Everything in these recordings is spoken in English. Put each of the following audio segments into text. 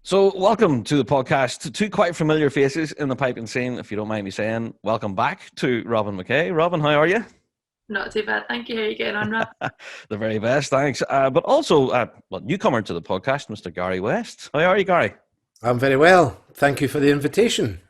So, welcome to the podcast. Two quite familiar faces in the piping scene, if you don't mind me saying. Welcome back to Robyn McKay. Robyn, how are you? Not too bad, thank you. How are you getting on, Rob? The very best, thanks. But also, newcomer to the podcast, Mr. Gary West. How are you, Gary? I'm very well. Thank you for the invitation.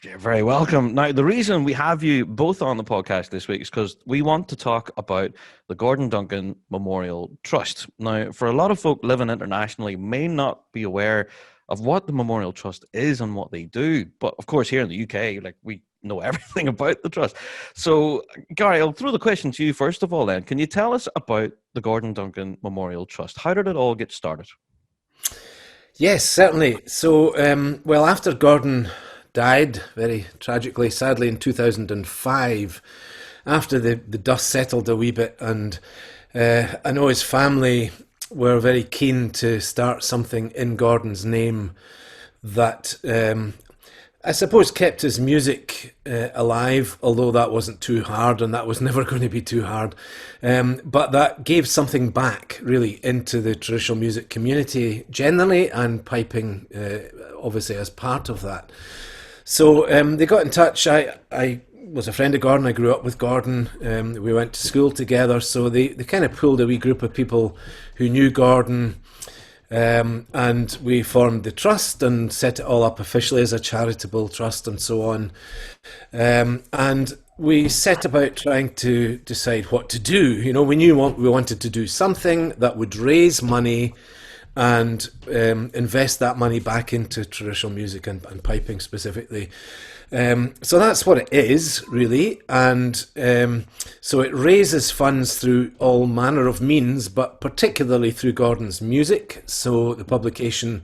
You're very welcome. Now, the reason we have you both on the podcast this week is because we want to talk about the Gordon Duncan Memorial Trust. Now, for a lot of folk living internationally may not be aware of what the Memorial Trust is and what they do. But of course, here in the UK, we know everything about the trust. So, Gary, I'll throw the question to you first of all then. Can you tell us about the Gordon Duncan Memorial Trust? How did it all get started? Yes, certainly. So, after Gordon died very tragically, sadly, in 2005, after the dust settled a wee bit, and I know his family were very keen to start something in Gordon's name that I suppose kept his music alive, although that wasn't too hard, and that was never going to be too hard. But that gave something back, really, into the traditional music community generally, and piping, obviously, as part of that. So they got in touch. I was a friend of Gordon. I grew up with Gordon. We went to school together. So they kind of pulled a wee group of people who knew Gordon. And we formed the trust and set it all up officially as a charitable trust and so on. And we set about trying to decide what to do. You know, we knew we wanted to do something that would raise money and invest that money back into traditional music and piping specifically. So that's what it is, really. And so it raises funds through all manner of means, but particularly through Gordon's music. So the publication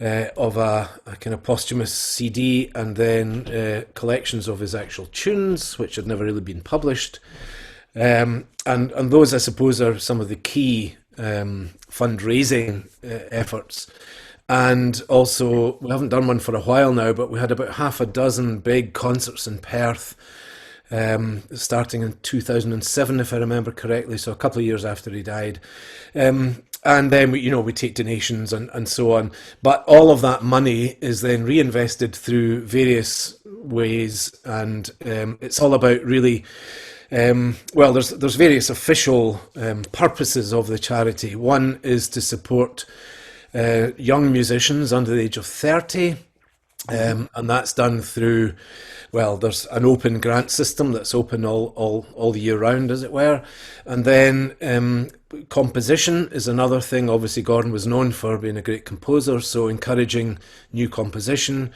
of a kind of posthumous CD, and then collections of his actual tunes, which had never really been published. And those, I suppose, are some of the key fundraising efforts. And also, we haven't done one for a while now, but we had about half a dozen big concerts in Perth, starting in 2007, if I remember correctly, so a couple of years after he died. And then we take donations and so on. But all of that money is then reinvested through various ways, and it's all about really. There's various official purposes of the charity. One is to support young musicians under the age of 30, and that's done through, there's an open grant system that's open all the year round, as it were. And then composition is another thing. Obviously, Gordon was known for being a great composer, so encouraging new composition.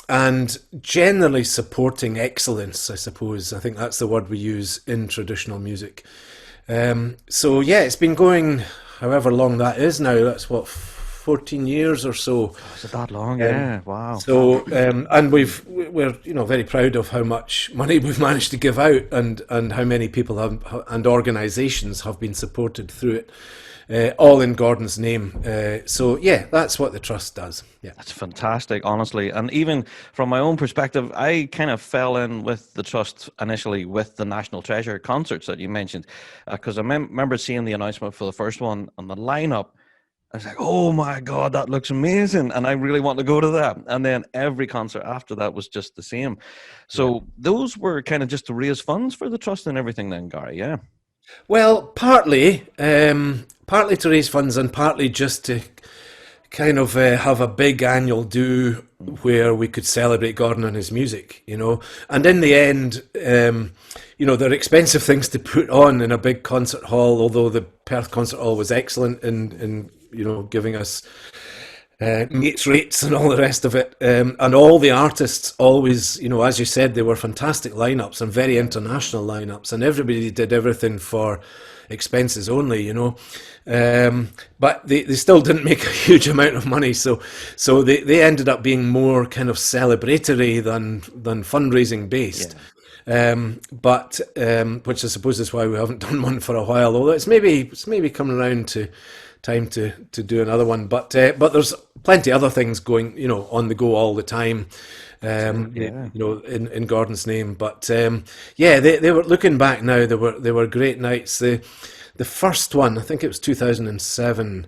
And generally supporting excellence, I suppose. I think that's the word we use in traditional music. It's been going however long that is now. That's 14 years or so. Oh, is it that long? Yeah, wow. So, and we're very proud of how much money we've managed to give out, and how many people and organisations have been supported through it. All in Gordon's name. That's what the trust does. Yeah, that's fantastic, honestly. And even from my own perspective, I kind of fell in with the trust initially with the National Treasure concerts that you mentioned, because I remember seeing the announcement for the first one and the lineup. I was like, oh my God, that looks amazing. And I really want to go to that. And then every concert after that was just the same. So those were kind of just to raise funds for the trust and everything then, Gary, yeah? Well, partly to raise funds, and partly just to kind of have a big annual do where we could celebrate Gordon and his music, And in the end, they're expensive things to put on in a big concert hall, although the Perth Concert Hall was excellent in giving us mates rates and all the rest of it. And all the artists always, as you said, they were fantastic lineups and very international lineups, and everybody did everything for expenses only, but they still didn't make a huge amount of money. So they ended up being more kind of celebratory than fundraising based. Yeah. Which I suppose is why we haven't done one for a while, although it's maybe coming around to time to do another one, but there's plenty other things going, on the go all the time, in Gordon's name. But they were, looking back now, they were great nights. The first one, I think it was 2007.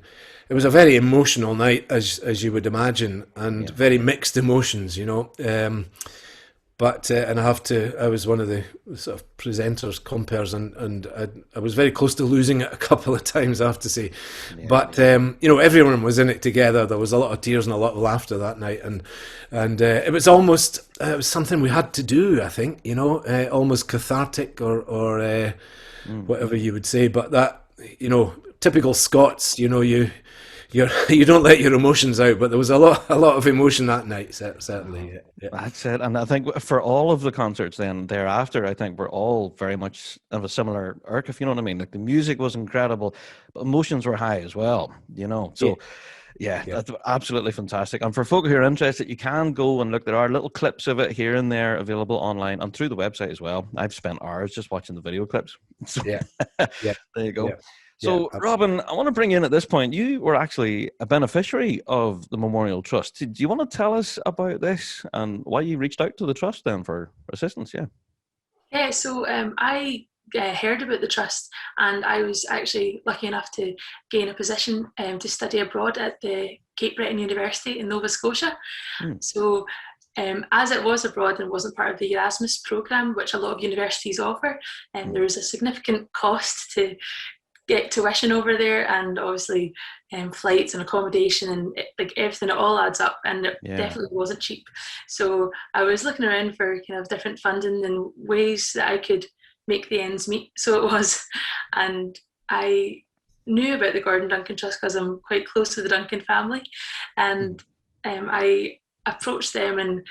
it was a very emotional night, as you would imagine, and very mixed emotions, you know. But and I was one of the sort of presenters, compares, and I was very close to losing it a couple of times, I have to say. But you know, everyone was in it together. There was a lot of tears and a lot of laughter that night, and it was almost it was something we had to do. I think, you know, almost cathartic or whatever you would say. But that, you know, typical Scots, you know, you don't let your emotions out, but there was a lot of emotion that night, certainly. Yeah. That's it. And I think for all of the concerts then thereafter, I think we're all very much of a similar irk, if you know what I mean. Like, the music was incredible, but emotions were high as well, you know. So yeah, that's absolutely fantastic. And for folk who are interested, you can go and look. There are little clips of it here and there available online and through the website as well. I've spent hours just watching the video clips. So Yeah. there you go. Yeah. So, Robyn, I want to bring you in at this point. You were actually a beneficiary of the Memorial Trust. Do you want to tell us about this and why you reached out to the Trust then for assistance? Yeah, so I heard about the Trust, and I was actually lucky enough to gain a position to study abroad at the Cape Breton University in Nova Scotia. So as it was abroad and wasn't part of the Erasmus programme, which a lot of universities offer, there was a significant cost to get tuition over there, and obviously flights and accommodation and like everything, it all adds up, and it definitely wasn't cheap. So I was looking around for kind of different funding and ways that I could make the ends meet. So it was, and I knew about the Gordon Duncan Trust because I'm quite close to the Duncan family, and I approached them and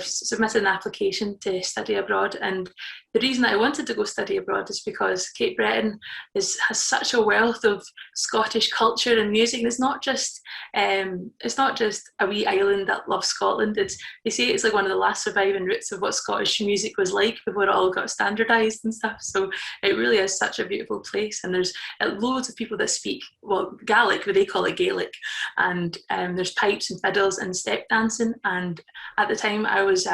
submitted an application to study abroad. And the reason that I wanted to go study abroad is because Cape Breton has such a wealth of Scottish culture and music. And it's not just a wee island that loves Scotland. They say it's like one of the last surviving roots of what Scottish music was like before it all got standardised and stuff. So it really is such a beautiful place. And there's loads of people that speak, well, Gaelic, but they call it Gaelic. And there's pipes and fiddles and step dancing. And at the time I was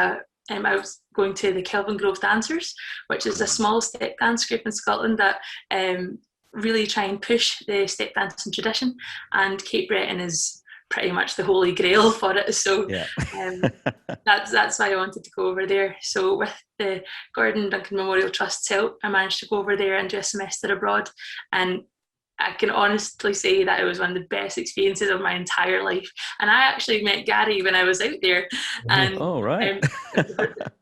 going to the Kelvin Grove Dancers, which is a small step dance group in Scotland that really try and push the step dancing tradition, and Cape Breton is pretty much the holy grail for it. So that's why I wanted to go over there. So with the Gordon Duncan Memorial Trust's help, I managed to go over there and do a semester abroad, and I can honestly say that it was one of the best experiences of my entire life. And I actually met Gary when I was out there. And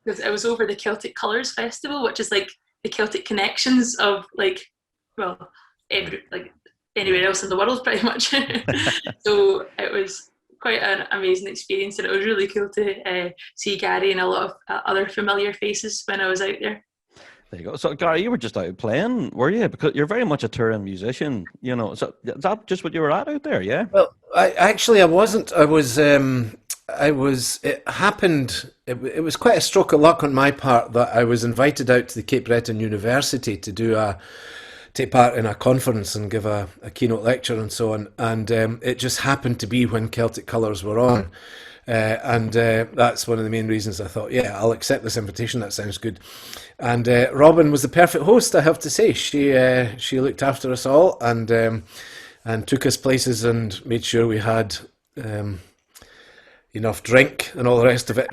because it was over the Celtic Colours Festival, which is like the Celtic connections of anywhere else in the world, pretty much. So it was quite an amazing experience, and it was really cool to see Gary and a lot of other familiar faces when I was out there. There you go. So, Gary, you were just out playing, were you? Because you're very much a touring musician, you know. So, is that just what you were at out there? Yeah. Well, I wasn't. I was. It happened. It was quite a stroke of luck on my part that I was invited out to the Cape Breton University to take part in a conference and give a keynote lecture and so on. And it just happened to be when Celtic Colours were on. And that's one of the main reasons I thought, yeah, I'll accept this invitation. That sounds good. And Robyn was the perfect host, I have to say. She looked after us all and took us places and made sure we had enough drink and all the rest of it.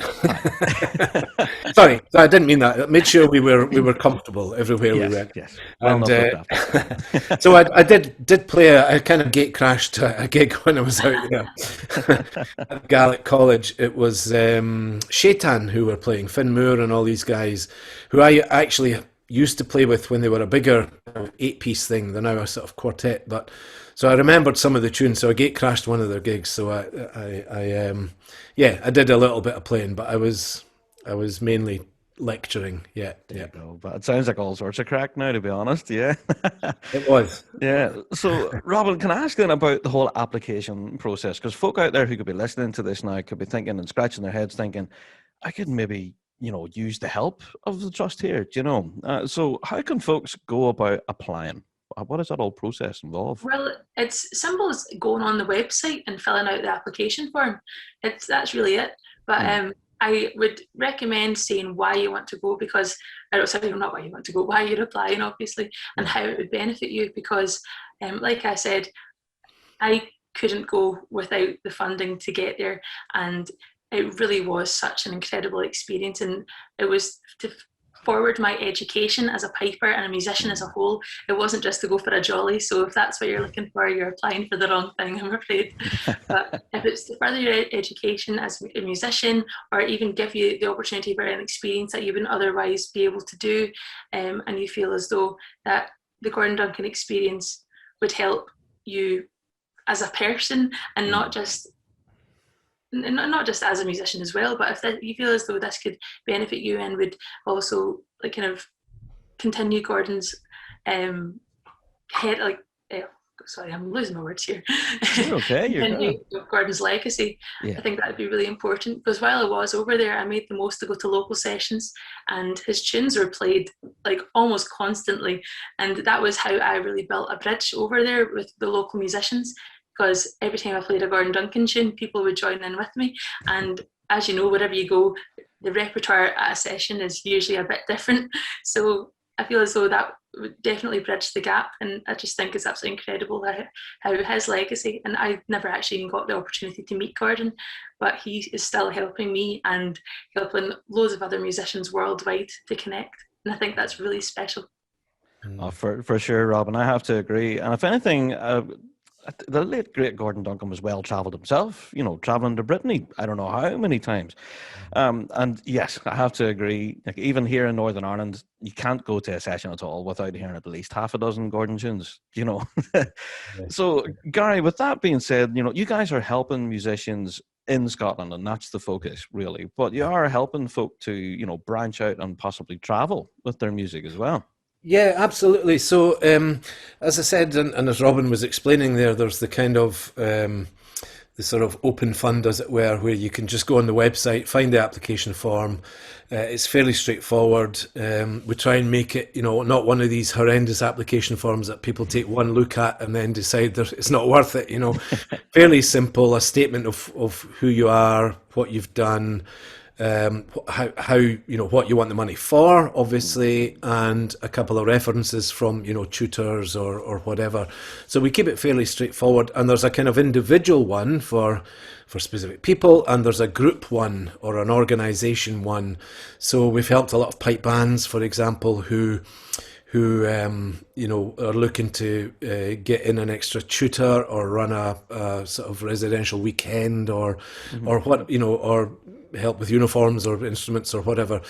Sorry, I didn't mean that. It made sure we were comfortable everywhere we went. Yes. And so I did play a kind of gate crashed a gig when I was out there at Gaelic College. It was Shaitan who were playing, Finn Moore and all these guys who I actually used to play with when they were a bigger 8-piece thing. They're now a sort of quartet, but so I remembered some of the tunes. So I gate crashed one of their gigs. So I did a little bit of playing, but I was mainly lecturing. Yeah. Go. But it sounds like all sorts of crack now, to be honest. Yeah. It was. Yeah. So, Robyn, can I ask then about the whole application process? Because folk out there who could be listening to this now could be thinking and scratching their heads thinking, I could maybe, use the help of the trust here, so how can folks go about applying? What does that whole process involve? Well, it's simple as going on the website and filling out the application form. That's really it. But I would recommend saying why you want to go, because not why you want to go, why you're applying, obviously, and how it would benefit you. Because, like I said, I couldn't go without the funding to get there. And it really was such an incredible experience, and it was to forward my education as a piper and a musician as a whole. It wasn't just to go for a jolly, so if that's what you're looking for, you're applying for the wrong thing, I'm afraid. But if it's to further your education as a musician, or even give you the opportunity for an experience that you wouldn't otherwise be able to do, and you feel as though that the Gordon Duncan experience would help you as a person, and not just as a musician as well, but if you feel as though this could benefit you and would also like kind of continue Gordon's sorry, I'm losing my words here. You're okay. You're Gordon's legacy. Yeah. I think that would be really important, because while I was over there, I made the most to go to local sessions, and his tunes were played like almost constantly, and that was how I really built a bridge over there with the local musicians. Because every time I played a Gordon Duncan tune, people would join in with me. And as you know, wherever you go, the repertoire at a session is usually a bit different. So I feel as though that would definitely bridge the gap. And I just think it's absolutely incredible how his legacy, and I never actually even got the opportunity to meet Gordon, but he is still helping me and helping loads of other musicians worldwide to connect. And I think that's really special. Oh, for sure, Robyn, I have to agree. And if anything, the late great Gordon Duncan was well travelled himself, travelling to Brittany, I don't know how many times. And yes, I have to agree, like even here in Northern Ireland, you can't go to a session at all without hearing at least half a dozen Gordon tunes, So, Gary, with that being said, you guys are helping musicians in Scotland, and that's the focus, really. But you are helping folk to, branch out and possibly travel with their music as well. Yeah, absolutely. So, as I said, and as Robyn was explaining there's the kind of the sort of open fund, as it were, where you can just go on the website, find the application form. It's fairly straightforward. We try and make it, not one of these horrendous application forms that people take one look at and then decide it's not worth it. Fairly simple, a statement of who you are, what you've done. How what you want the money for, obviously, and a couple of references from tutors or whatever. So we keep it fairly straightforward, and there's a kind of individual one for specific people, and there's a group one or an organisation one. So we've helped a lot of pipe bands, for example, who are looking to get in an extra tutor or run a sort of residential weekend or what, or help with uniforms or instruments or whatever.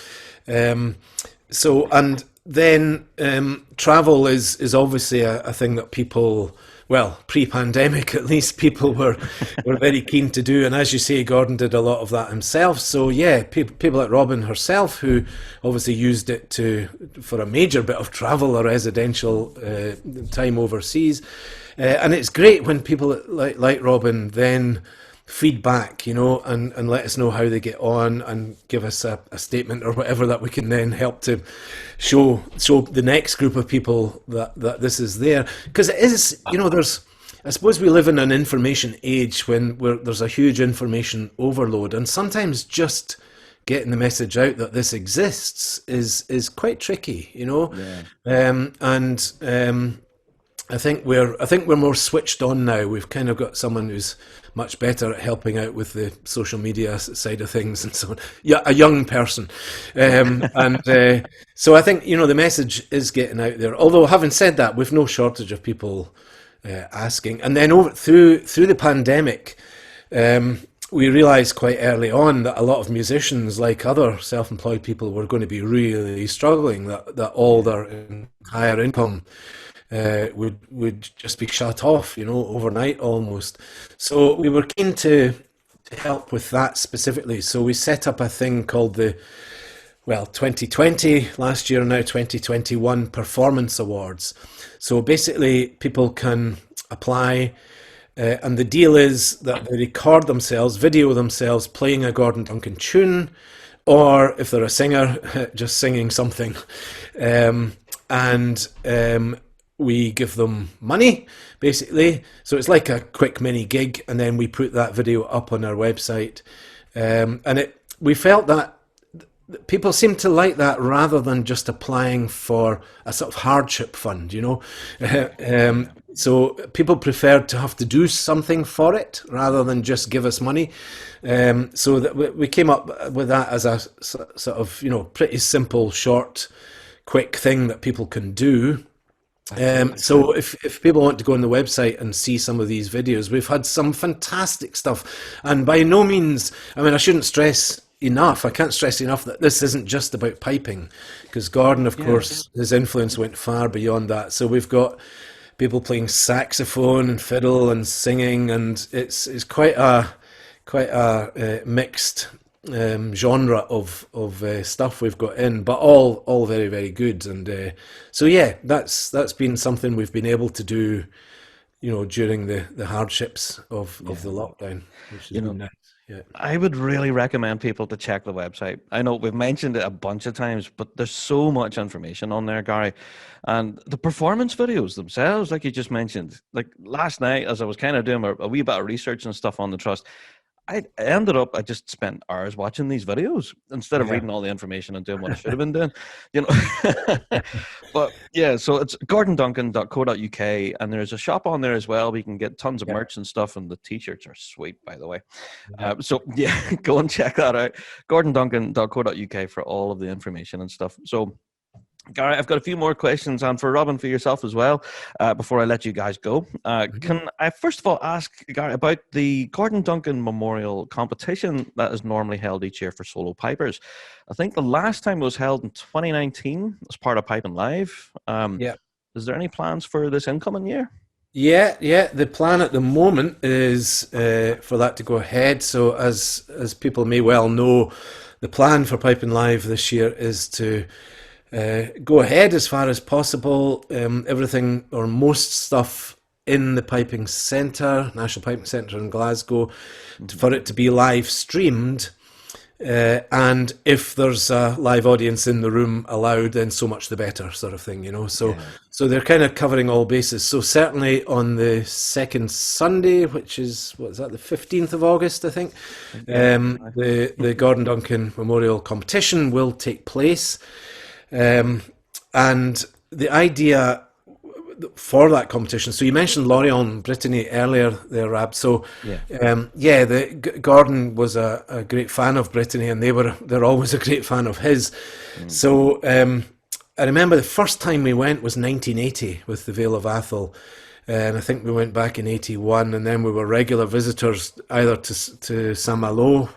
So, and then travel is obviously a thing that people, well, pre-pandemic at least, people were very keen to do. And as you say, Gordon did a lot of that himself. So yeah, people like Robyn herself, who obviously used it for a major bit of travel or residential time overseas. And it's great when people like Robyn then feedback, and let us know how they get on and give us a statement or whatever that we can then help to show the next group of people that this is there. Because it is, I suppose we live in an information age when there's a huge information overload, and sometimes just getting the message out that this exists is quite tricky, I think we're more switched on now. We've kind of got someone who's much better at helping out with the social media side of things and so on. Yeah, a young person. So I think, the message is getting out there. Although having said that, we've no shortage of people asking. And then through the pandemic, we realised quite early on that a lot of musicians, like other self-employed people, were going to be really struggling, that all their higher income would just be shut off, overnight almost. So we were keen to help with that specifically. So we set up a thing called the 2020, last year, now 2021 Performance Awards. So basically people can apply, and the deal is that they record themselves, video themselves playing a Gordon Duncan tune, or if they're a singer, just singing something. We give them money, basically. So it's like a quick mini gig, and then we put that video up on our website. We felt that people seem to like that rather than just applying for a sort of hardship fund, So people preferred to have to do something for it rather than just give us money. So that we came up with that as a sort of, pretty simple, short, quick thing that people can do. So if people want to go on the website and see some of these videos, we've had some fantastic stuff. And by no means, I shouldn't stress enough, I can't stress enough that this isn't just about piping, because Gordon, of course, his influence went far beyond that. So we've got people playing saxophone and fiddle and singing, and it's quite a mixed genre of stuff we've got in, but all very, very good. And so yeah, that's been something we've been able to do, during the hardships of the lockdown, which has been nice. Yeah. I would really recommend people to check the website. I know we've mentioned it a bunch of times, but there's so much information on there, Gary. And the performance videos themselves, like you just mentioned, like last night, as I was kind of doing a wee bit of research and stuff on the trust, I just spent hours watching these videos instead of reading all the information and doing what I should have been doing, But yeah, so it's gordonduncan.co.uk, and there's a shop on there as well where you can get tons of merch and stuff, and the t-shirts are sweet, by the way. So yeah, go and check that out. gordonduncan.co.uk for all of the information and stuff. So Gary, I've got a few more questions, and for Robyn, for yourself as well, before I let you guys go. Can I first of all ask, Gary, about the Gordon Duncan Memorial competition that is normally held each year for solo pipers? I think the last time it was held in 2019 as part of Piping Live. Is there any plans for this incoming year? Yeah. The plan at the moment is for that to go ahead. So as people may well know, the plan for Piping Live this year is to go ahead as far as possible. Everything or most stuff in the Piping Centre, National Piping Centre in Glasgow, for it to be live streamed. And if there's a live audience in the room allowed, then so much the better, sort of thing, So they're kind of covering all bases. So certainly on the second Sunday, which is, the 15th of August, I think, the Gordon Duncan Memorial Competition will take place. And the idea for that competition, so you mentioned Lorient Brittany earlier there, Rab. So Gordon was a great fan of Brittany, and they're always a great fan of his. So I remember the first time we went was 1980 with the Vale of Atholl, and I think we went back in 81, and then we were regular visitors either to Saint-Malo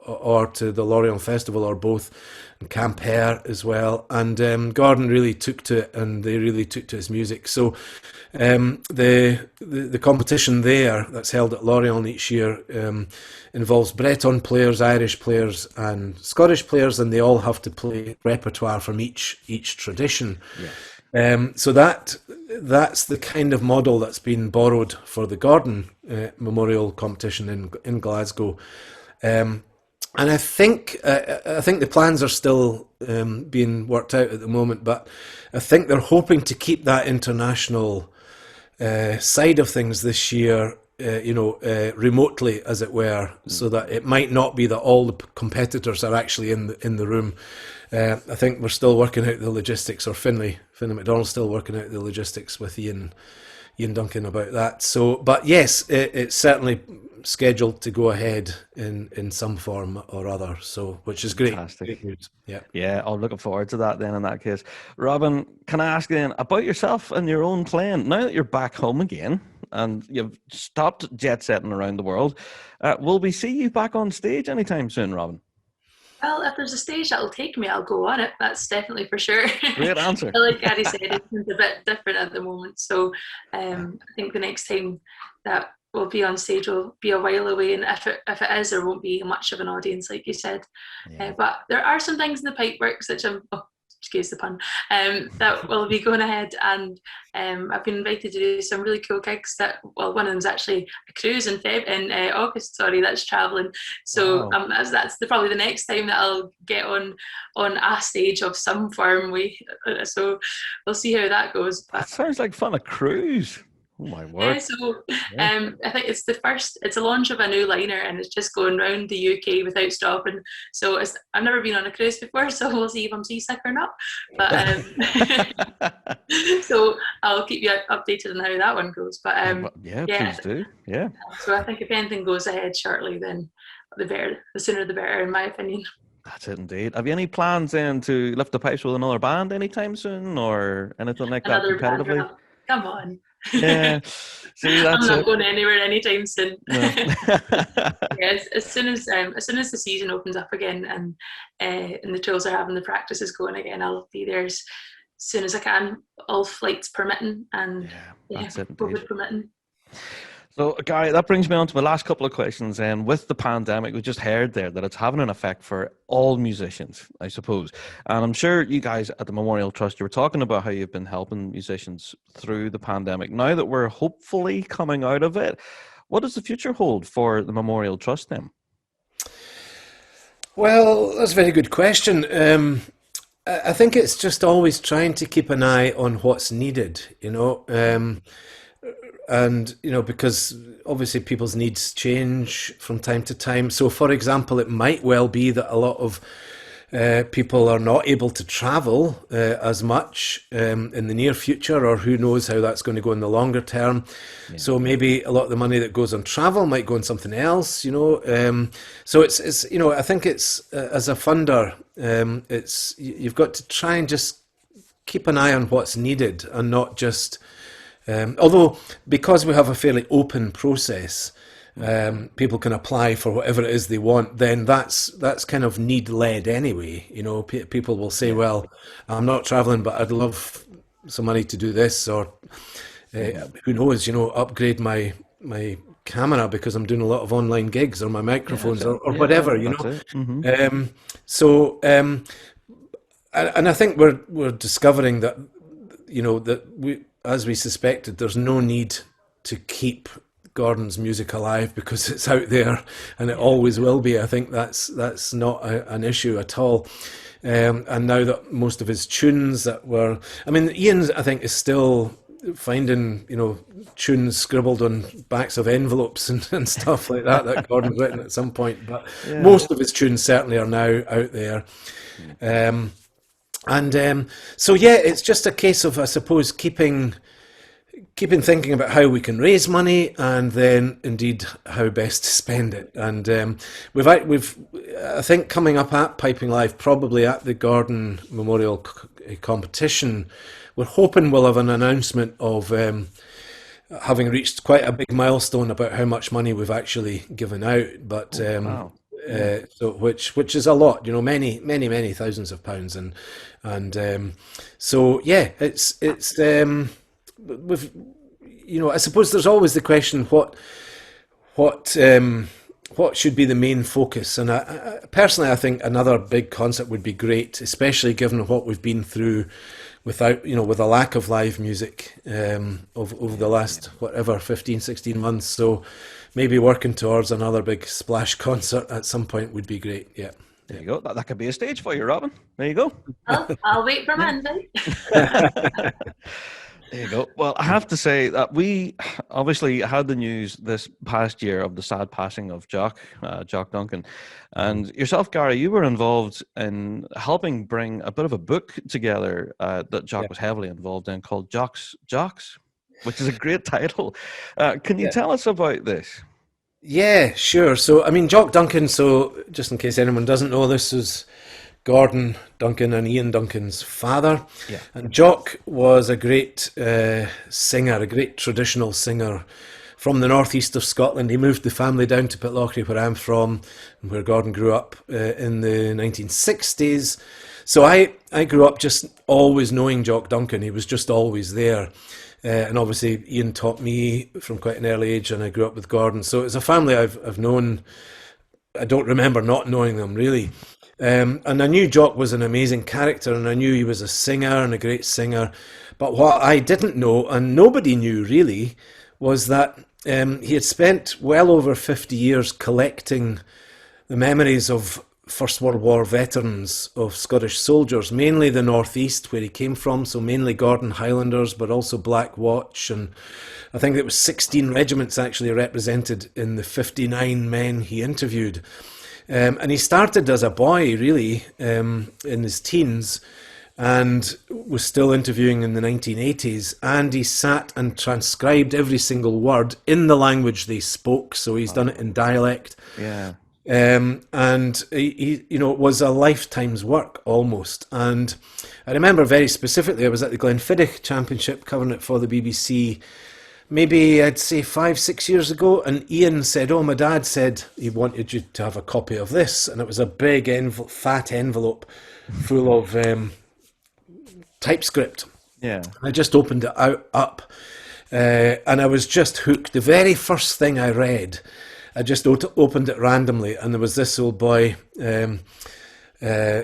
or to the Lorient Festival, or both, and Camp Hare as well. And Gordon really took to it, and they really took to his music. So the competition there that's held at Lorient each year involves Breton players, Irish players, and Scottish players, and they all have to play repertoire from each tradition. So that's the kind of model that's been borrowed for the Gordon Memorial Competition in Glasgow. And I think the plans are still being worked out at the moment, but I think they're hoping to keep that international side of things this year, remotely, as it were, so that it might not be that all the competitors are actually in the room. I think we're still working out the logistics, or Finlay McDonald's still working out the logistics with Ian Duncan about that. So, but yes, it's certainly scheduled to go ahead in some form or other. So, which is great. Fantastic. Great news. Yeah, I'm looking forward to that then in that case. Robyn, can I ask then about yourself and your own playing? Now that you're back home again and you've stopped jet setting around the world, will we see you back on stage anytime soon, Robyn? Well, if there's a stage that'll take me, I'll go on it. That's definitely for sure. Great answer. Like Gary said, it's a bit different at the moment. So I think the next time that we'll be on stage will be a while away. And if it is, there won't be much of an audience, like you said. But there are some things in the pipeworks which excuse the pun, that will be going ahead, and I've been invited to do some really cool gigs. One of them is actually a cruise in August. Sorry, that's traveling. So wow. That's probably the next time that I'll get on a stage of some form. So we'll see how that goes. That sounds like fun. A cruise. Oh my Yeah, word. so Yeah. I think it's a launch of a new liner and it's just going round the UK without stopping. So I've never been on a cruise before, so we'll see if I'm seasick or not. But so I'll keep you updated on how that one goes. But Yeah, yeah, please do. Yeah. so I think if anything goes ahead shortly, then the better, the sooner the better, in my opinion. That's it indeed. Have you any plans then to lift the pipes with another band anytime soon or anything like that Another band, competitively? come on. Yeah. See, I'm that's not it. going anywhere anytime soon. No. Yeah, as soon as the season opens up again and the tools are having the practices going again, I'll be there as soon as I can, all flights permitting and Yeah, yeah, that's it indeed. COVID permitting. So, Gary, that brings me on to my last couple of questions. And with the pandemic, we just heard there that it's having an effect for all musicians, I suppose. And I'm sure you guys at the Memorial Trust, you were talking about how you've been helping musicians through the pandemic. Now that we're hopefully coming out of it, what does the future hold for the Memorial Trust then? Well, that's a very good question. I think it's just always trying to keep an eye on what's needed, and because obviously people's needs change from time to time. So, for example, it might well be that a lot of people are not able to travel as much in the near future, or who knows how that's going to go in the longer term. Yeah. So maybe a lot of the money that goes on travel might go on something else, So it's I think it's as a funder, you've got to try and just keep an eye on what's needed and not just. Although, because we have a fairly open process, people can apply for whatever it is they want. Then that's kind of need led anyway. People will say, "Well, I'm not traveling, but I'd love some money to do this," or who knows, upgrade my camera because I'm doing a lot of online gigs, or my microphones, or whatever. So, and I think we're discovering that that we, as we suspected, there's no need to keep Gordon's music alive because it's out there and it always will be. I think that's not an issue at all. And now that most of his tunes Ian, I think, is still finding, tunes scribbled on backs of envelopes and stuff like that Gordon's written at some point. But most of his tunes certainly are now out there. So it's just a case of, I suppose, keeping thinking about how we can raise money, and then indeed how best to spend it. And we've I think coming up at Piping Live, probably at the Gordon Memorial competition, we're hoping we'll have an announcement of having reached quite a big milestone about how much money we've actually given out. But Wow. so which is a lot, many thousands of pounds, and so it's with I suppose there's always the question what should be the main focus, and I personally I think another big concert would be great, especially given what we've been through with a lack of live music over the last 15-16 months. So maybe working towards another big splash concert at some point would be great. Yeah. There you go. That could be a stage for you, Robyn. There you go. I'll wait for Monday. There you go. Well, I have to say that we obviously had the news this past year of the sad passing of Jock Duncan. And yourself, Gary, you were involved in helping bring a bit of a book together that Jock was heavily involved in, called Jocks, which is a great title. Can you tell us about this? Yeah, sure. So, Jock Duncan, so just in case anyone doesn't know, this is Gordon Duncan and Ian Duncan's father. Yeah. And Jock was a great singer, a great traditional singer from the northeast of Scotland. He moved the family down to Pitlochry, where I'm from, where Gordon grew up in the 1960s. So I grew up just always knowing Jock Duncan. He was just always there. And obviously Ian taught me from quite an early age, and I grew up with Gordon. So it's a family I've known. I don't remember not knowing them, really. And I knew Jock was an amazing character, and I knew he was a singer and a great singer. But what I didn't know, and nobody knew really, was that he had spent well over 50 years collecting the memories of First World War veterans of Scottish soldiers, mainly the Northeast where he came from, so mainly Gordon Highlanders, but also Black Watch, and I think it was 16 regiments actually represented in the 59 men he interviewed. And he started as a boy, really, in his teens, and was still interviewing in the 1980s, and he sat and transcribed every single word in the language they spoke, so he's done it in dialect. Yeah. And he, you know, it was a lifetime's work almost. And I remember very specifically, I was at the Glenfiddich Championship covering it for the BBC, maybe I'd say 5-6 years ago, and Ian said, "Oh, my dad said he wanted you to have a copy of this," and it was a big fat envelope full of typescript. Yeah. I just opened it up, and I was just hooked. The very first thing I read, I just opened it randomly, and there was this old boy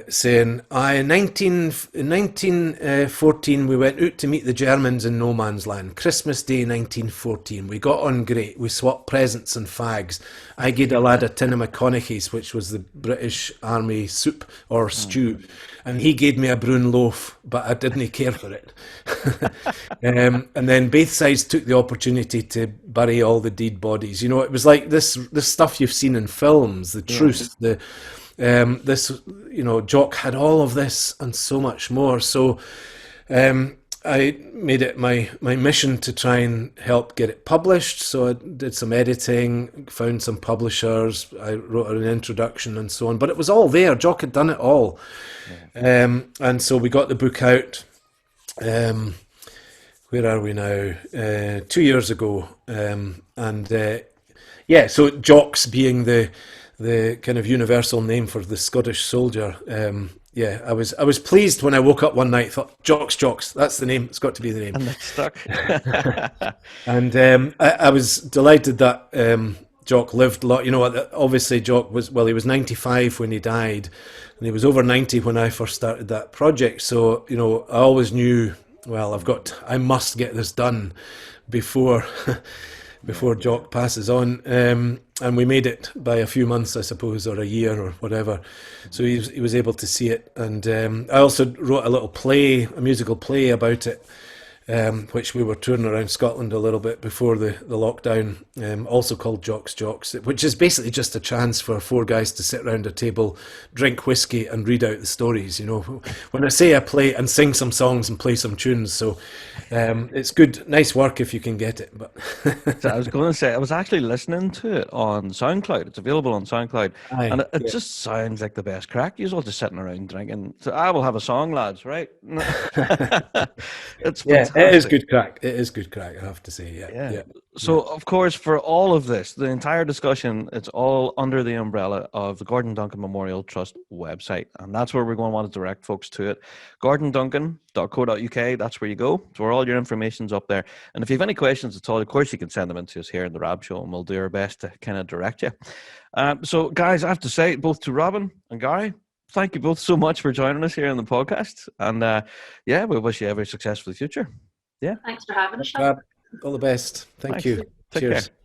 saying, in 1914 we went out to meet the Germans in no man's land. Christmas Day 1914. We got on great. We swapped presents and fags. I gave a lad a tin of McConaughey's, which was the British Army soup or stew, and he gave me a brown loaf, but I didn't care for it. And then both sides took the opportunity to bury all the dead bodies. You know, it was like this stuff you've seen in films, the truce, this, you know, Jock had all of this and so much more. So I made it my mission to try and help get it published. So I did some editing, found some publishers, I wrote an introduction and so on. But it was all there. Jock had done it all. Yeah. And so we got the book out. Where are we now? 2 years ago. So Jocks being the kind of universal name for the Scottish soldier. I was pleased when I woke up one night, thought, Jocks, that's the name, it's got to be the name. And it stuck. And I was delighted that Jock lived a lot. You know, obviously Jock he was 95 when he died, and he was over 90 when I first started that project. So, you know, I always knew, well, I must get this done before Jock passes on. And we made it by a few months, I suppose, or a year or whatever. So he was able to see it. And I also wrote a musical play about it, which we were touring around Scotland a little bit before the lockdown, also called Jocks, which is basically just a chance for four guys to sit around a table, drink whiskey and read out the stories. You know, when I say I play and sing some songs and play some tunes, so it's good, nice work if you can get it. But So I was going to say, I was actually listening to it on SoundCloud. It's available on SoundCloud, and it just sounds like the best crack. You're all just sitting around drinking. So I will have a song, lads, right? It's fantastic. It is good crack. It is good crack, I have to say. Yeah. So, of course, for all of this, the entire discussion, it's all under the umbrella of the Gordon Duncan Memorial Trust website. And that's where we're going to want to direct folks to it. gordonduncan.co.uk, that's where you go. So where all your information's up there. And if you have any questions at all, of course, you can send them in to us here in the Rab Show, and we'll do our best to kind of direct you. So, guys, I have to say, both to Robyn and Gary, thank you both so much for joining us here on the podcast. And we wish you every success for the future. Yeah. Thanks for having us. All the best. Thank you. Take Cheers. care.